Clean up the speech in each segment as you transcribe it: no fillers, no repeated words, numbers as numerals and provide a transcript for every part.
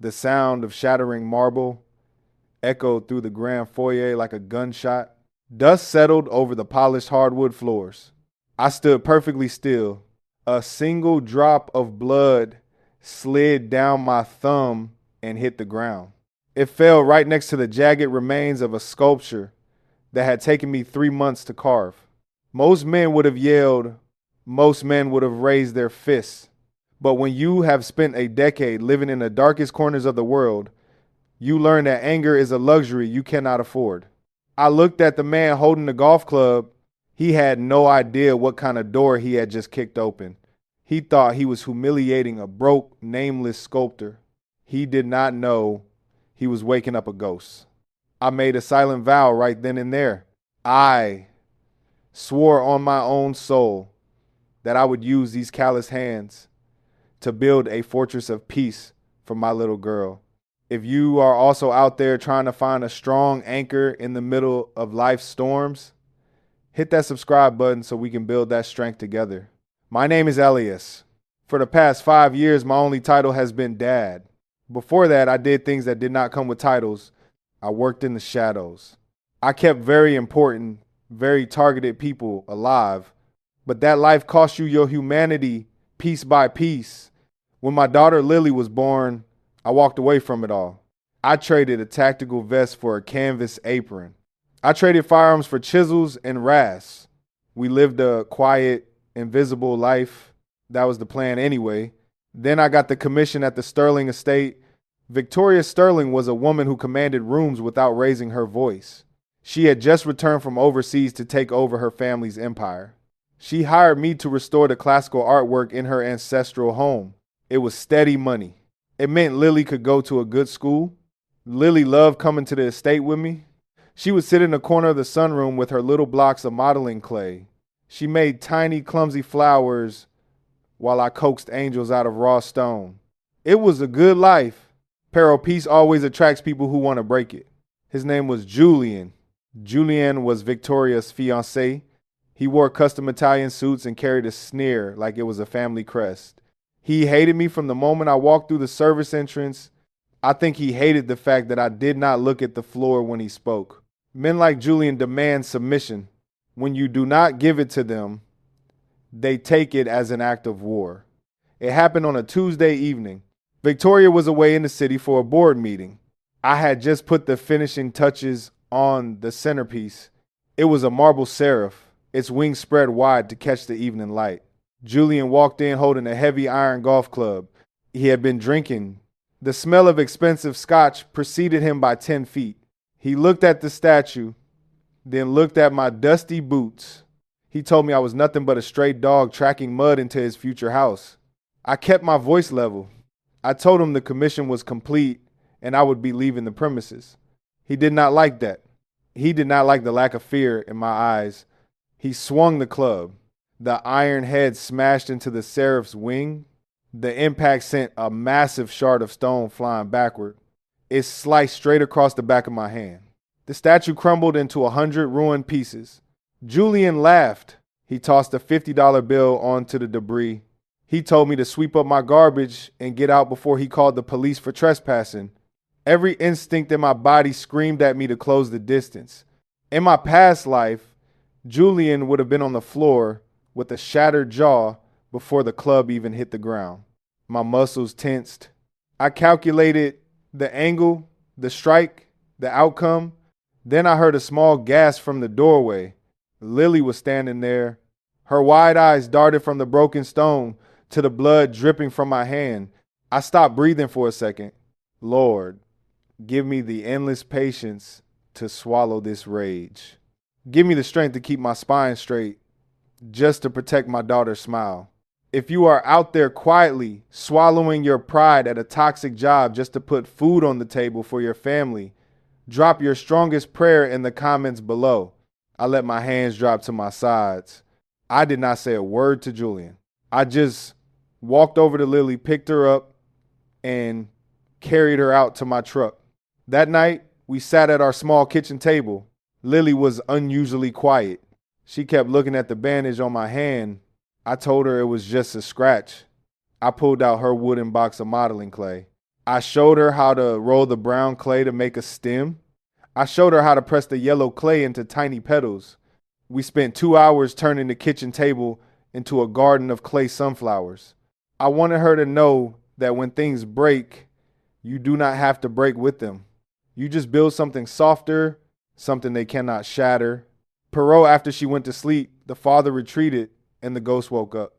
The sound of shattering marble echoed through the grand foyer like a gunshot. Dust settled over the polished hardwood floors. I stood perfectly still. A single drop of blood slid down my thumb and hit the ground. It fell right next to the jagged remains of a sculpture that had taken me 3 months to carve. Most men would have yelled, most men would have raised their fists. But when you have spent a decade living in the darkest corners of the world, you learn that anger is a luxury you cannot afford. I looked at the man holding the golf club. He had no idea what kind of door he had just kicked open. He thought he was humiliating a broke, nameless sculptor. He did not know he was waking up a ghost. I made a silent vow right then and there. I swore on my own soul that I would use these callous hands to build a fortress of peace for my little girl. If you are also out there trying to find a strong anchor in the middle of life's storms, hit that subscribe button so we can build that strength together. My name is Elias. For the past 5 years, my only title has been dad. Before that, I did things that did not come with titles. I worked in the shadows. I kept very important, very targeted people alive, but that life cost you your humanity piece by piece. When my daughter Lily was born, I walked away from it all. I traded a tactical vest for a canvas apron. I traded firearms for chisels and rasps. We lived a quiet, invisible life. That was the plan anyway. Then I got the commission at the Sterling estate. Victoria Sterling was a woman who commanded rooms without raising her voice. She had just returned from overseas to take over her family's empire. She hired me to restore the classical artwork in her ancestral home. It was steady money. It meant Lily could go to a good school. Lily loved coming to the estate with me. She would sit in the corner of the sunroom with her little blocks of modeling clay. She made tiny, clumsy flowers while I coaxed angels out of raw stone. It was a good life. Pero peace always attracts people who want to break it. His name was Julian. Julian was Victoria's fiancé. He wore custom Italian suits and carried a sneer like it was a family crest. He hated me from the moment I walked through the service entrance. I think he hated the fact that I did not look at the floor when he spoke. Men like Julian demand submission. When you do not give it to them, they take it as an act of war. It happened on a Tuesday evening. Victoria was away in the city for a board meeting. I had just put the finishing touches on the centerpiece. It was a marble seraph, its wings spread wide to catch the evening light. Julian walked in holding a heavy iron golf club. He had been drinking. The smell of expensive scotch preceded him by 10 feet. He looked at the statue, then looked at my dusty boots. He told me I was nothing but a stray dog tracking mud into his future house. I kept my voice level. I told him the commission was complete and I would be leaving the premises. He did not like that. He did not like the lack of fear in my eyes. He swung the club. The iron head smashed into the seraph's wing. The impact sent a massive shard of stone flying backward. It sliced straight across the back of my hand. The statue crumbled into 100 ruined pieces. Julian laughed. He tossed a $50 bill onto the debris. He told me to sweep up my garbage and get out before he called the police for trespassing. Every instinct in my body screamed at me to close the distance. In my past life, Julian would have been on the floor with a shattered jaw before the club even hit the ground. My muscles tensed. I calculated the angle, the strike, the outcome. Then I heard a small gasp from the doorway. Lily was standing there. Her wide eyes darted from the broken stone to the blood dripping from my hand. I stopped breathing for a second. Lord, give me the endless patience to swallow this rage. Give me the strength to keep my spine straight, just to protect my daughter's smile. If you are out there quietly swallowing your pride at a toxic job just to put food on the table for your family, drop your strongest prayer in the comments below. I let my hands drop to my sides. I did not say a word to Julian. I just walked over to Lily, picked her up, and carried her out to my truck. That night, we sat at our small kitchen table. Lily was unusually quiet. She kept looking at the bandage on my hand. I told her it was just a scratch. I pulled out her wooden box of modeling clay. I showed her how to roll the brown clay to make a stem. I showed her how to press the yellow clay into tiny petals. We spent 2 hours turning the kitchen table into a garden of clay sunflowers. I wanted her to know that when things break, you do not have to break with them. You just build something softer, something they cannot shatter. Perot, after she went to sleep, the father retreated and the ghost woke up.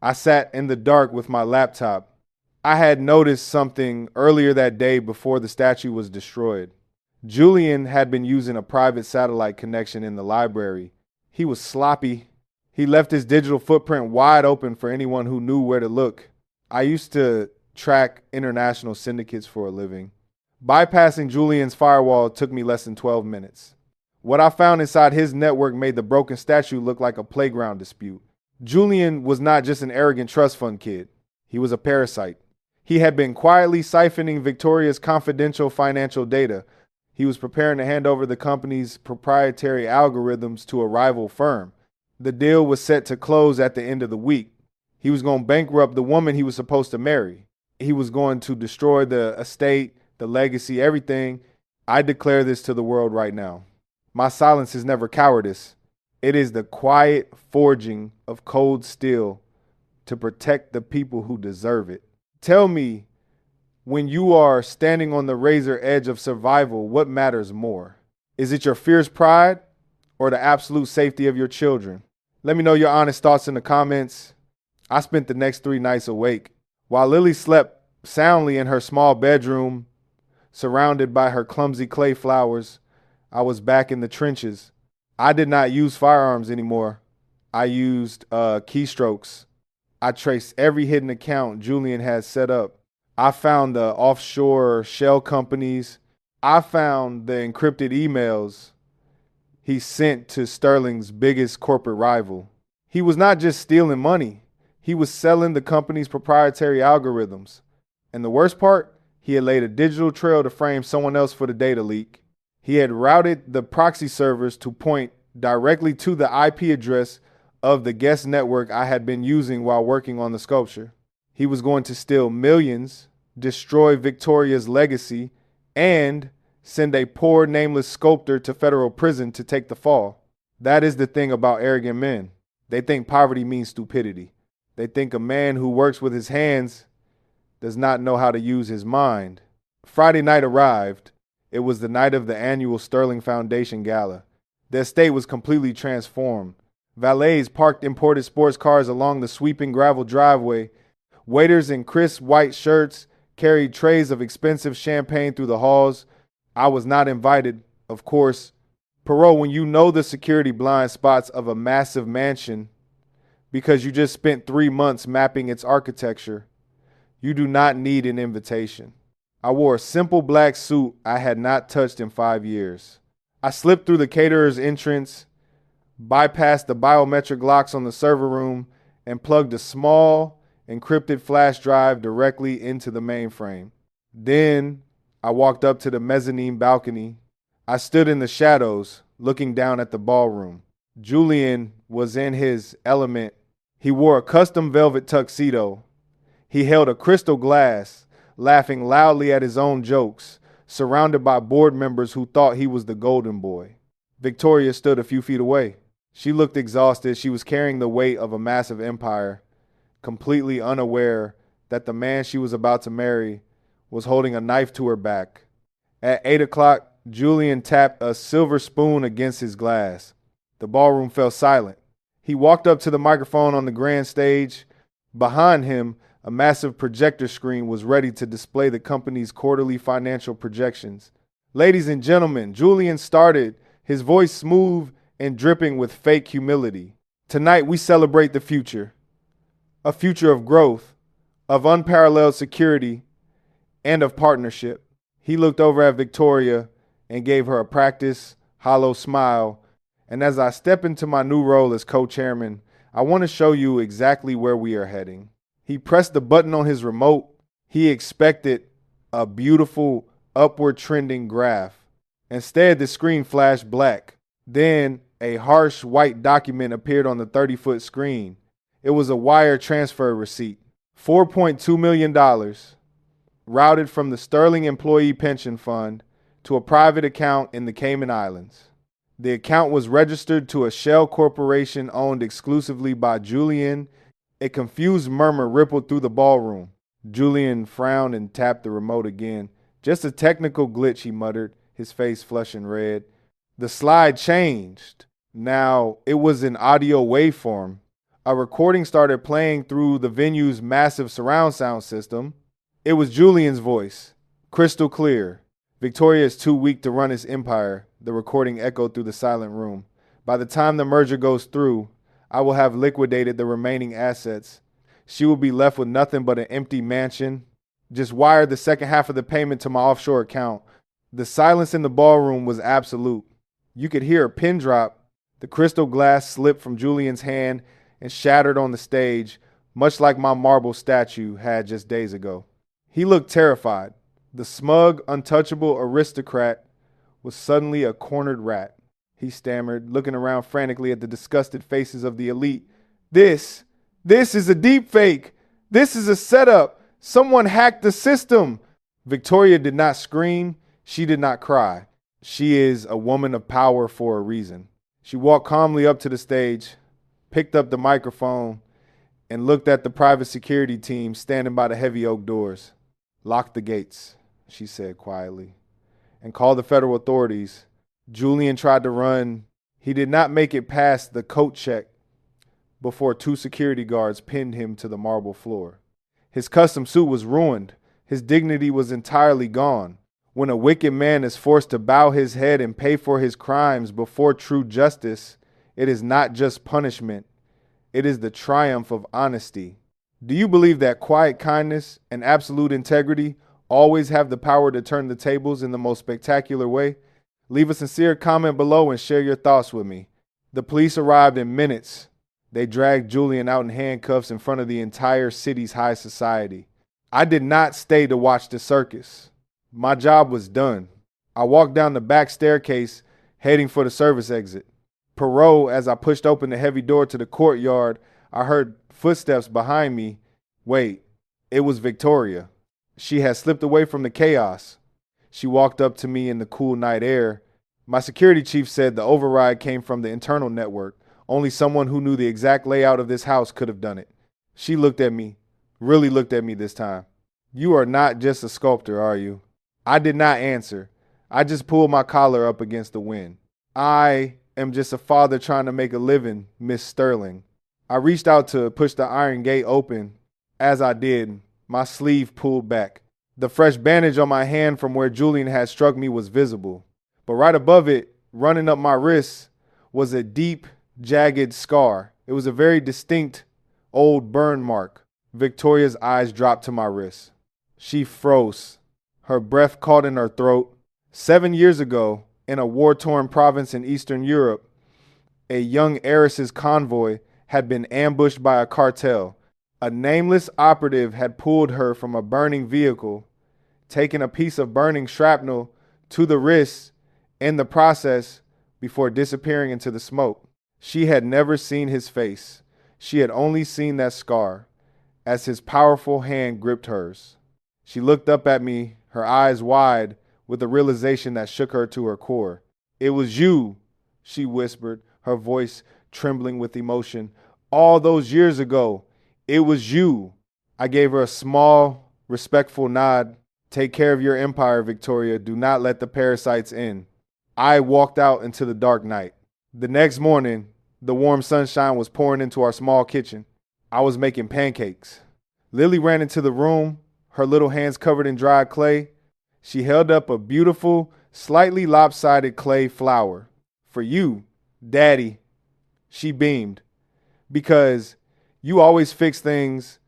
I sat in the dark with my laptop. I had noticed something earlier that day before the statue was destroyed. Julian had been using a private satellite connection in the library. He was sloppy. He left his digital footprint wide open for anyone who knew where to look. I used to track international syndicates for a living. Bypassing Julian's firewall took me less than 12 minutes. What I found inside his network made the broken statue look like a playground dispute. Julian was not just an arrogant trust fund kid. He was a parasite. He had been quietly siphoning Victoria's confidential financial data. He was preparing to hand over the company's proprietary algorithms to a rival firm. The deal was set to close at the end of the week. He was going to bankrupt the woman he was supposed to marry. He was going to destroy the estate, the legacy, everything. I declare this to the world right now. My silence is never cowardice. It is the quiet forging of cold steel to protect the people who deserve it. Tell me, when you are standing on the razor edge of survival, what matters more? Is it your fierce pride or the absolute safety of your children? Let me know your honest thoughts in the comments. I spent the next 3 nights awake. While Lily slept soundly in her small bedroom, surrounded by her clumsy clay flowers, I was back in the trenches. I did not use firearms anymore. I used keystrokes. I traced every hidden account Julian had set up. I found the offshore shell companies. I found the encrypted emails he sent to Sterling's biggest corporate rival. He was not just stealing money. He was selling the company's proprietary algorithms. And the worst part, he had laid a digital trail to frame someone else for the data leak. He had routed the proxy servers to point directly to the IP address of the guest network I had been using while working on the sculpture. He was going to steal millions, destroy Victoria's legacy, and send a poor nameless sculptor to federal prison to take the fall. That is the thing about arrogant men. They think poverty means stupidity. They think a man who works with his hands does not know how to use his mind. Friday night arrived. It was the night of the annual Sterling Foundation Gala. The estate was completely transformed. Valets parked imported sports cars along the sweeping gravel driveway. Waiters in crisp white shirts carried trays of expensive champagne through the halls. I was not invited, of course. Perot, when you know the security blind spots of a massive mansion because you just spent 3 months mapping its architecture, you do not need an invitation. I wore a simple black suit I had not touched in 5 years. I slipped through the caterer's entrance, bypassed the biometric locks on the server room, and plugged a small, encrypted flash drive directly into the mainframe. Then I walked up to the mezzanine balcony. I stood in the shadows, looking down at the ballroom. Julian was in his element. He wore a custom velvet tuxedo. He held a crystal glass, laughing loudly at his own jokes, surrounded by board members who thought he was the golden boy. Victoria stood a few feet away. She looked exhausted. She was carrying the weight of a massive empire, completely unaware that the man she was about to marry was holding a knife to her back. At 8 o'clock, Julian tapped a silver spoon against his glass. The ballroom fell silent. He walked up to the microphone on the grand stage. Behind him, a massive projector screen was ready to display the company's quarterly financial projections. Ladies and gentlemen, Julian started, his voice smooth and dripping with fake humility. Tonight we celebrate the future. A future of growth, of unparalleled security, and of partnership. He looked over at Victoria and gave her a practiced, hollow smile. And as I step into my new role as co-chairman, I want to show you exactly where we are heading. He pressed the button on his remote. He expected a beautiful upward trending graph. Instead, the screen flashed black. Then a harsh white document appeared on the 30-foot screen. It was a wire transfer receipt. $4.2 million. routed from the Sterling Employee Pension Fund to a private account in the Cayman Islands. The account was registered to a shell corporation owned exclusively by Julian. A confused murmur rippled through the ballroom. Julian frowned and tapped the remote again. Just a technical glitch, he muttered, his face flushing red. The slide changed. Now it was in audio waveform. A recording started playing through the venue's massive surround sound system. It was Julian's voice, crystal clear. Victoria is too weak to run his empire, the recording echoed through the silent room. By the time the merger goes through, I will have liquidated the remaining assets. She will be left with nothing but an empty mansion. Just wire the second half of the payment to my offshore account. The silence in the ballroom was absolute. You could hear a pin drop. The crystal glass slipped from Julian's hand and shattered on the stage, much like my marble statue had just days ago. He looked terrified. The smug, untouchable aristocrat was suddenly a cornered rat. He stammered, looking around frantically at the disgusted faces of the elite. This is a deep fake. This is a setup. Someone hacked the system. Victoria did not scream. She did not cry. She is a woman of power for a reason. She walked calmly up to the stage, picked up the microphone, and looked at the private security team standing by the heavy oak doors. Lock the gates, she said quietly, and call the federal authorities. Julian tried to run. He did not make it past the coat check before two security guards pinned him to the marble floor. His custom suit was ruined. His dignity was entirely gone. When a wicked man is forced to bow his head and pay for his crimes before true justice, it is not just punishment. It is the triumph of honesty. Do you believe that quiet kindness and absolute integrity always have the power to turn the tables in the most spectacular way? Leave a sincere comment below and share your thoughts with me. The police arrived in minutes. They dragged Julian out in handcuffs in front of the entire city's high society. I did not stay to watch the circus. My job was done. I walked down the back staircase, heading for the service exit. Perot, as I pushed open the heavy door to the courtyard, I heard footsteps behind me. Wait, it was Victoria. She had slipped away from the chaos. She walked up to me in the cool night air. My security chief said the override came from the internal network. Only someone who knew the exact layout of this house could have done it. She looked at me, really looked at me this time. You are not just a sculptor, are you? I did not answer. I just pulled my collar up against the wind. I am just a father trying to make a living, Miss Sterling. I reached out to push the iron gate open. As I did, my sleeve pulled back. The fresh bandage on my hand from where Julian had struck me was visible. But right above it, running up my wrist, was a deep, jagged scar. It was a very distinct, old burn mark. Victoria's eyes dropped to my wrist. She froze. Her breath caught in her throat. 7 years ago, in a war-torn province in Eastern Europe, a young heiress's convoy had been ambushed by a cartel. A nameless operative had pulled her from a burning vehicle, taken a piece of burning shrapnel to the wrist in the process before disappearing into the smoke. She had never seen his face. She had only seen that scar as his powerful hand gripped hers. She looked up at me, her eyes wide, with a realization that shook her to her core. It was you, she whispered, her voice trembling with emotion. All those years ago, it was you. I gave her a small, respectful nod. Take care of your empire, Victoria. Do not let the parasites in. I walked out into the dark night. The next morning, the warm sunshine was pouring into our small kitchen. I was making pancakes. Lily ran into the room, her little hands covered in dried clay. She held up a beautiful, slightly lopsided clay flower. For you, Daddy. She beamed. Because you always fix things.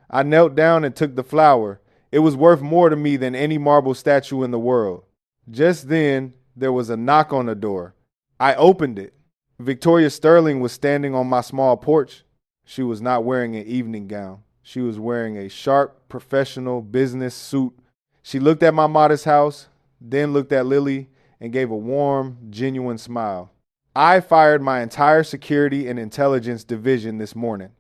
I knelt down and took the flower. It was worth more to me than any marble statue in the world. Just then, there was a knock on the door. I opened it. Victoria Sterling was standing on my small porch. She was not wearing an evening gown. She was wearing a sharp, professional business suit. She looked at my modest house, then looked at Lily and gave a warm, genuine smile. I fired my entire security and intelligence division this morning,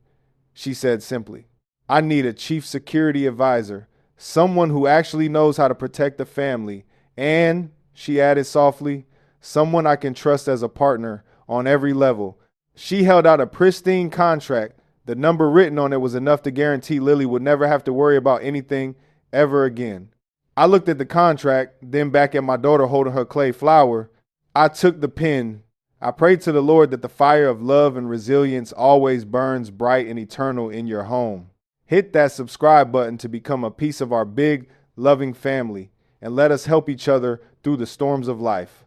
she said simply. I need a chief security advisor, someone who actually knows how to protect the family, and, she added softly, someone I can trust as a partner on every level. She held out a pristine contract. The number written on it was enough to guarantee Lily would never have to worry about anything ever again. I looked at the contract, then back at my daughter holding her clay flower. I took the pen. I prayed to the Lord that the fire of love and resilience always burns bright and eternal in your home. Hit that subscribe button to become a piece of our big, loving family, and let us help each other through the storms of life.